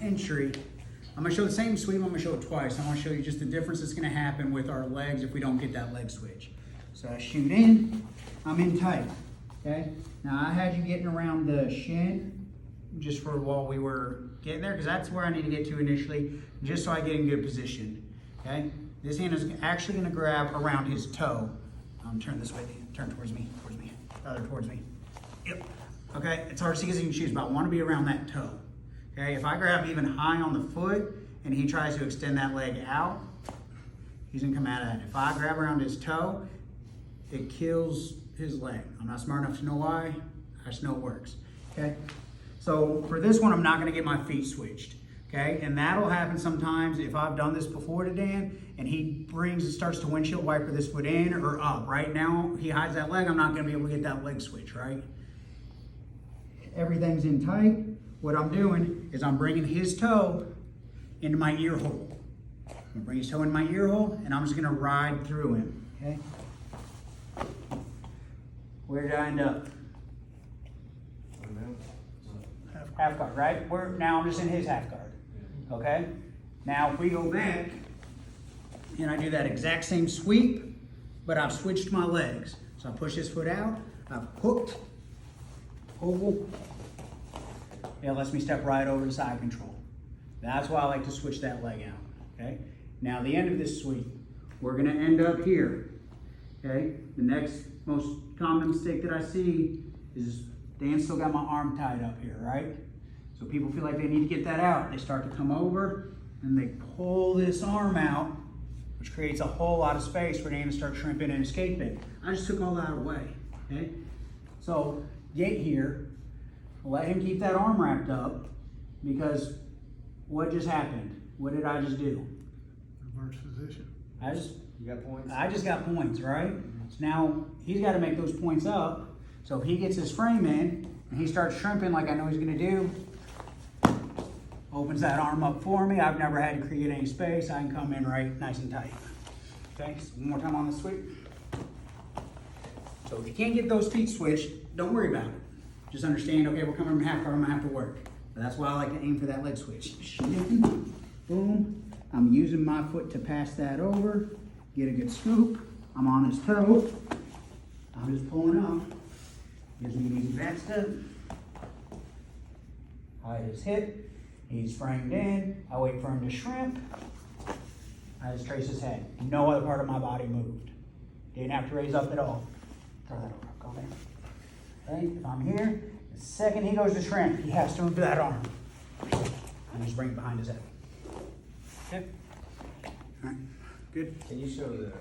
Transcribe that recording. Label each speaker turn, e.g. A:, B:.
A: entry, I'm gonna show the same sweep, I'm gonna show it twice. I wanna show you just the difference that's gonna happen with our legs if we don't get that leg switch. So I shoot in, I'm in tight, okay? Now I had you getting around the shin just for while we were getting there, because that's where I need to get to initially, just so I get in good position, okay? This hand is actually gonna grab around his toe. Turn this way, turn towards me, other towards me. Yep, okay, it's hard to see because you can choose, but I wanna be around that toe. Okay, if I grab even high on the foot and he tries to extend that leg out, he's gonna come out of that. If I grab around his toe, it kills his leg. I'm not smart enough to know why, I just know it works, okay? So for this one, I'm not gonna get my feet switched, okay? And that'll happen sometimes if I've done this before to Dan and he starts to windshield wiper this foot in or up. Right now, he hides that leg, I'm not gonna be able to get that leg switch, right? Everything's in tight. What I'm doing is I'm bringing his toe into my ear hole. I'm gonna bring his toe in my ear hole and I'm just gonna ride through him, okay? Where did I end up? Half guard, right? Now I'm just in his half guard, okay? Now if we go back and I do that exact same sweep, but I've switched my legs. So I push his foot out, I've hooked, oval, it lets me step right over to side control. That's why I like to switch that leg out, okay? Now the end of this sweep, we're gonna end up here, okay? The next most common mistake that I see is Dan's still got my arm tied up here, right? So people feel like they need to get that out. They start to come over and they pull this arm out, which creates a whole lot of space for Dan to start shrimping and escaping. I just took all that away, okay? So get here, let him keep that arm wrapped up, because what just happened? What did I just do?
B: Reverse position.
C: You got points?
A: I just got points, right? So now he's got to make those points up. So if he gets his frame in and he starts shrimping like I know he's going to do, opens that arm up for me. I've never had to create any space. I can come in right nice and tight. Okay, so one more time on the sweep. So if you can't get those feet switched, don't worry about it. Just understand, okay, we're coming from half guard, I'm gonna have to work. But that's why I like to aim for that leg switch. Boom. I'm using my foot to pass that over, get a good scoop. I'm on his toe. I'm just pulling up. Gives me an easy back step. Hide his hip. He's framed in. I wait for him to shrimp. I just trace his head. No other part of my body moved. Didn't have to raise up at all. Throw that over. Go there. Okay, if I'm here, the second he goes to shrimp, he has to move that arm. And just bring it behind his head. Okay? All right, good.
C: Can you show the